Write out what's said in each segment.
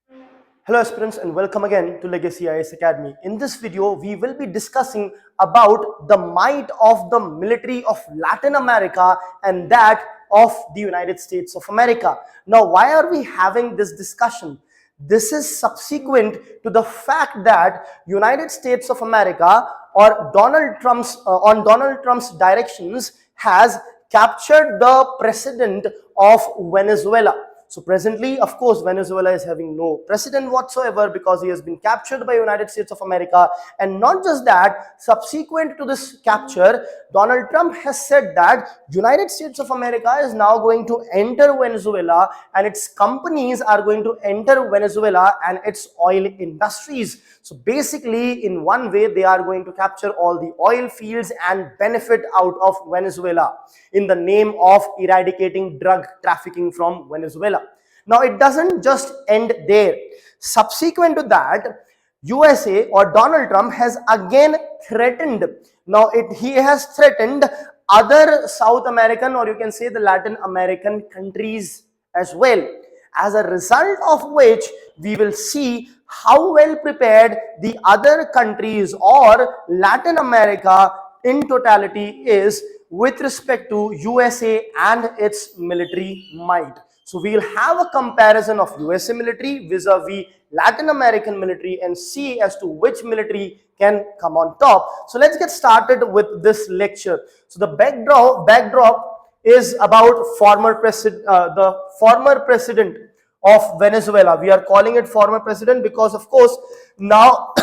Hello aspirants and welcome again to Legacy IAS Academy. In this video, we will be discussing about the might of the military of Latin America and that of the United States of America. Now, why are we having this discussion? This is subsequent to the fact that United States of America or on Donald Trump's directions has captured the president of Venezuela. So presently, of course, Venezuela is having no president whatsoever because he has been captured by United States of America. And not just that, subsequent to this capture, Donald Trump has said that United States of America is now going to enter Venezuela and its companies are going to enter Venezuela and its oil industries. So basically, in one way, they are going to capture all the oil fields and benefit out of Venezuela in the name of eradicating drug trafficking from Venezuela. Now, it doesn't just end there. Subsequent to that, USA or Donald Trump has again threatened. Now, he has threatened other South American or you can say the Latin American countries as well. As a result of which, we will see how well prepared the other countries or Latin America in totality is with respect to USA and its military might. So we'll have a comparison of USA military vis-a-vis Latin American military and see as to which military can come on top. So let's get started with this lecture. So the backdrop is about the former president of Venezuela. We are calling it former president because of course now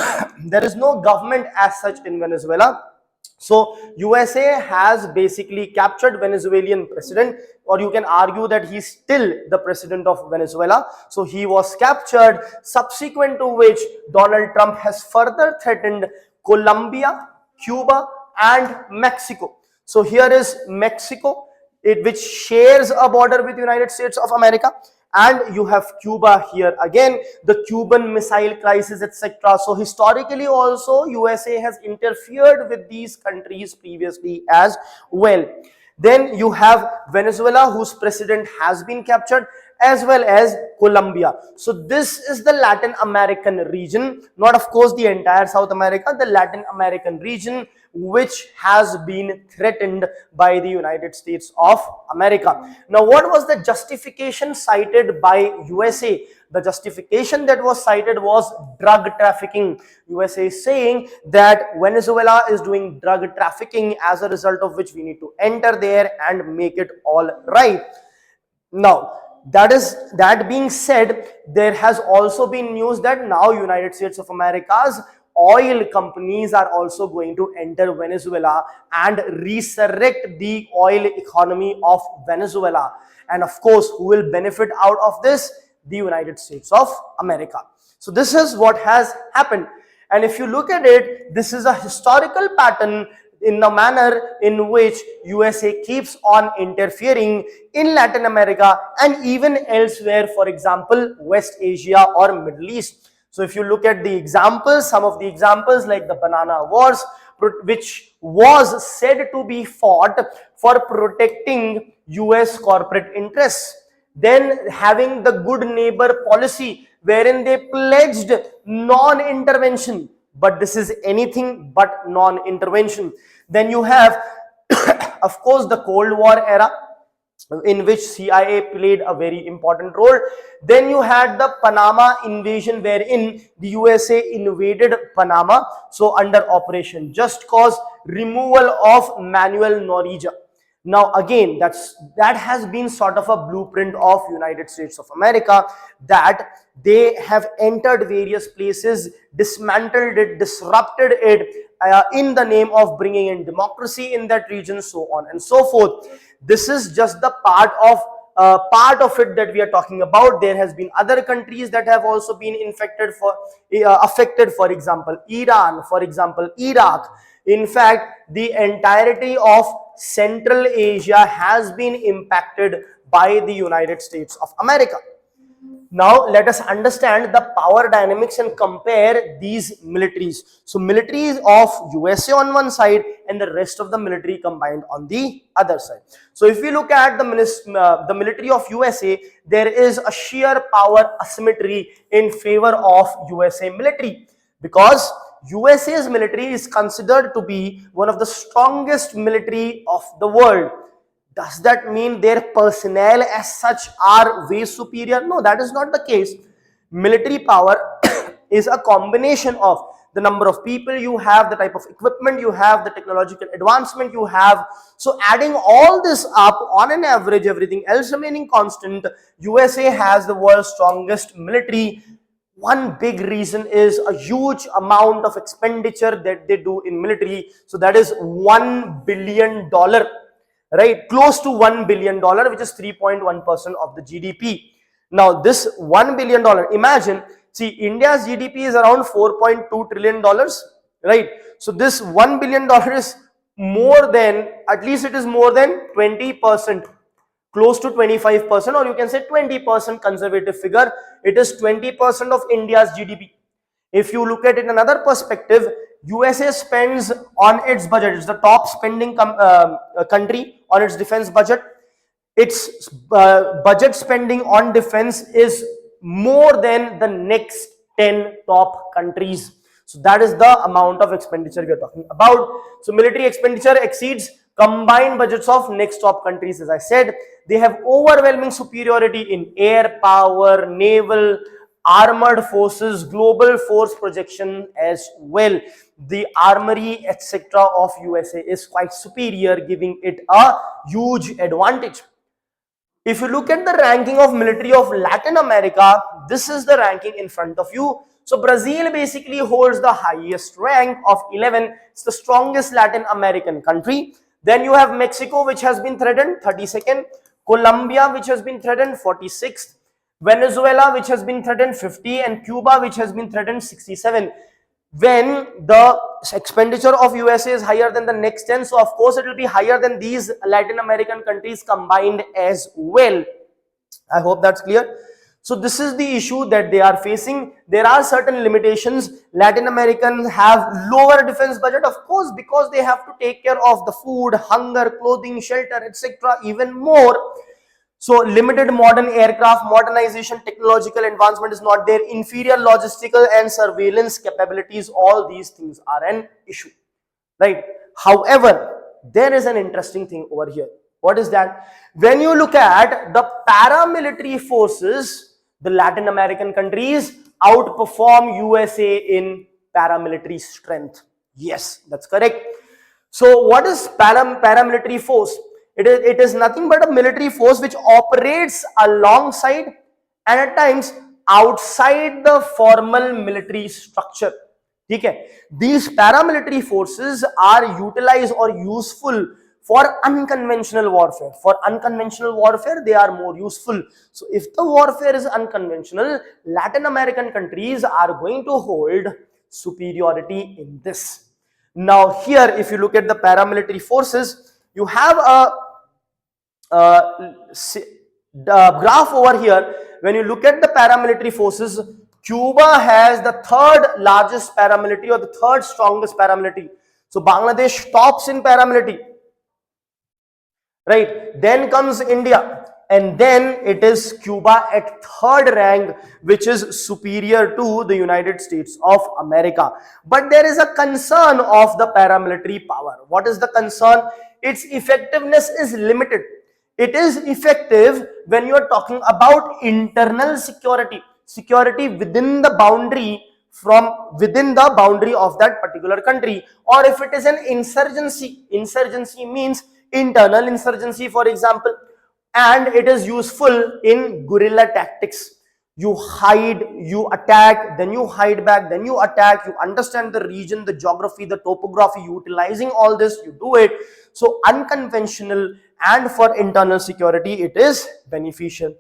there is no government as such in Venezuela. So USA has basically captured Venezuelan president, or you can argue that he's still the president of Venezuela. So he was captured, subsequent to which Donald Trump has further threatened Colombia, Cuba and Mexico. So here is Mexico, which shares a border with United States of America. And you have Cuba here again, the Cuban Missile Crisis, etc. So historically also USA has interfered with these countries previously as well. Then you have Venezuela, whose president has been captured, as well as Colombia. So this is the Latin American region, not of course the entire South America, the Latin American region which has been threatened by the United States of America. Now, what was the justification cited by USA? The justification that was cited was drug trafficking. USA is saying that Venezuela is doing drug trafficking, as a result of which we need to enter there and make it all right. Now, that being said, there has also been news that now United States of America's oil companies are also going to enter Venezuela and resurrect the oil economy of Venezuela. And of course, who will benefit out of this? The United States of America. So this is what has happened. And if you look at it, this is a historical pattern in the manner in which USA keeps on interfering in Latin America and even elsewhere, for example, West Asia or Middle East. So if you look at the examples, some of the examples like the Banana Wars, which was said to be fought for protecting US corporate interests. Then having the good neighbor policy wherein they pledged non-intervention, but this is anything but non-intervention. Then you have of course the Cold War era, in which CIA played a very important role. Then you had the Panama invasion, wherein the USA invaded Panama, so under Operation Just Cause, removal of Manuel Noriega. Now again, that has been sort of a blueprint of United States of America, that they have entered various places, dismantled it, disrupted it in the name of bringing in democracy in that region, so on and so forth. This is just the part of it that we are talking about. There has been other countries that have also been affected, for example, Iran, for example, Iraq. In fact, the entirety of Central Asia has been impacted by the United States of America. Now let us understand the power dynamics and compare these militaries. So militaries of USA on one side and the rest of the military combined on the other side. So if we look at the military of USA, there is a sheer power asymmetry in favor of USA military, because USA's military is considered to be one of the strongest military of the world. Does that mean their personnel as such are way superior? No, that is not the case. Military power is a combination of the number of people you have, the type of equipment you have, the technological advancement you have. So adding all this up, on an average, everything else remaining constant, USA has the world's strongest military. One big reason is a huge amount of expenditure that they do in military. So that is $1 billion, right? Close to $1 billion, which is 3.1% of the GDP. Now this $1 billion, imagine, see, India's GDP is around $4.2 trillion, right? So this $1 billion is more than, at least it is more than 20%, close to 25%, or you can say 20% conservative figure. It is 20% of India's GDP. If you look at it in another perspective, USA spends on its budget, it's the top spending country on its defense budget. Its budget spending on defense is more than the next 10 top countries. So that is the amount of expenditure we are talking about. So military expenditure exceeds combined budgets of next top countries. As I said, they have overwhelming superiority in air power, naval, armored forces, global force projection as well. The armory etc. of USA is quite superior, giving it a huge advantage. If you look at the ranking of military of Latin America, this is the ranking in front of you. So Brazil basically holds the highest rank of 11. It's the strongest Latin American country. Then you have Mexico, which has been threatened, 32nd. Colombia, which has been threatened, 46th. Venezuela, which has been threatened, 50, and Cuba, which has been threatened, 67. When the expenditure of USA is higher than the next 10, so of course it will be higher than these Latin American countries combined as well. I hope that's clear. So this is the issue that they are facing. There are certain limitations. Latin Americans have lower defense budget, of course, because they have to take care of the food, hunger, clothing, shelter, etc. even more. So limited modern aircraft, modernization, technological advancement is not there, inferior logistical and surveillance capabilities, all these things are an issue, right? However, there is an interesting thing over here. What is that? When you look at the paramilitary forces, the Latin American countries outperform USA in paramilitary strength. Yes, that's correct. So what is paramilitary force? It is nothing but a military force which operates alongside and at times outside the formal military structure. Okay? These paramilitary forces are utilized or useful for unconventional warfare. For unconventional warfare, they are more useful. So if the warfare is unconventional, Latin American countries are going to hold superiority in this. Now here, if you look at the paramilitary forces, you have a graph over here. When you look at the paramilitary forces, Cuba has the third largest paramilitary or the third strongest paramilitary. So Bangladesh tops in paramilitary, right? Then comes India, and then it is Cuba at third rank, which is superior to the United States of America. But there is a concern of the paramilitary power. What is the concern? Its effectiveness is limited. It is effective when you are talking about internal security, security within the boundary, from within the boundary of that particular country. Or if it is an insurgency, insurgency means internal insurgency, for example, and it is useful in guerrilla tactics. You hide, you attack, then you hide back, then you attack, you understand the region, the geography, the topography, utilizing all this, you do it. So unconventional, and for internal security it is beneficial.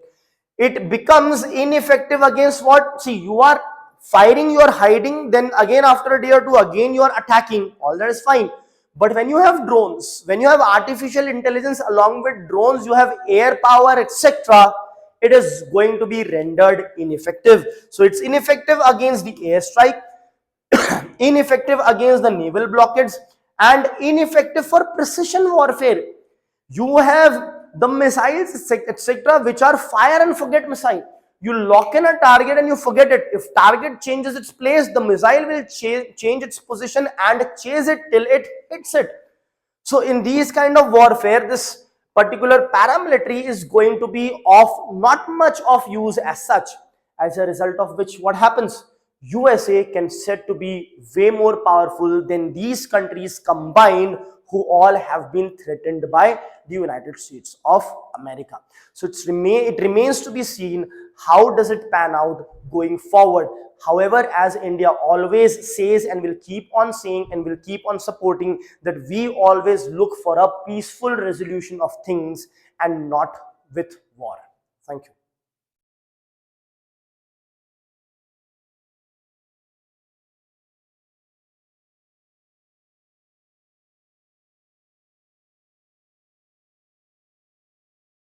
It becomes ineffective against what? See, you are firing, you are hiding, then again after a day or two again you are attacking, all that is fine. But when you have drones, when you have artificial intelligence along with drones, you have air power, etc., it is going to be rendered ineffective. So it's ineffective against the airstrike, ineffective against the naval blockades, and ineffective for precision warfare. You have the missiles, etc., which are fire and forget missile. You lock in a target and you forget it. If target changes its place, the missile will change its position and chase it till it hits it. So in these kind of warfare, this particular paramilitary is going to be of not much of use as such. As a result of which, what happens? USA can said to be way more powerful than these countries combined, who all have been threatened by the United States of America. So it remains to be seen how does it pan out going forward. However, as India always says and will keep on saying and will keep on supporting, that we always look for a peaceful resolution of things and not with war. Thank you.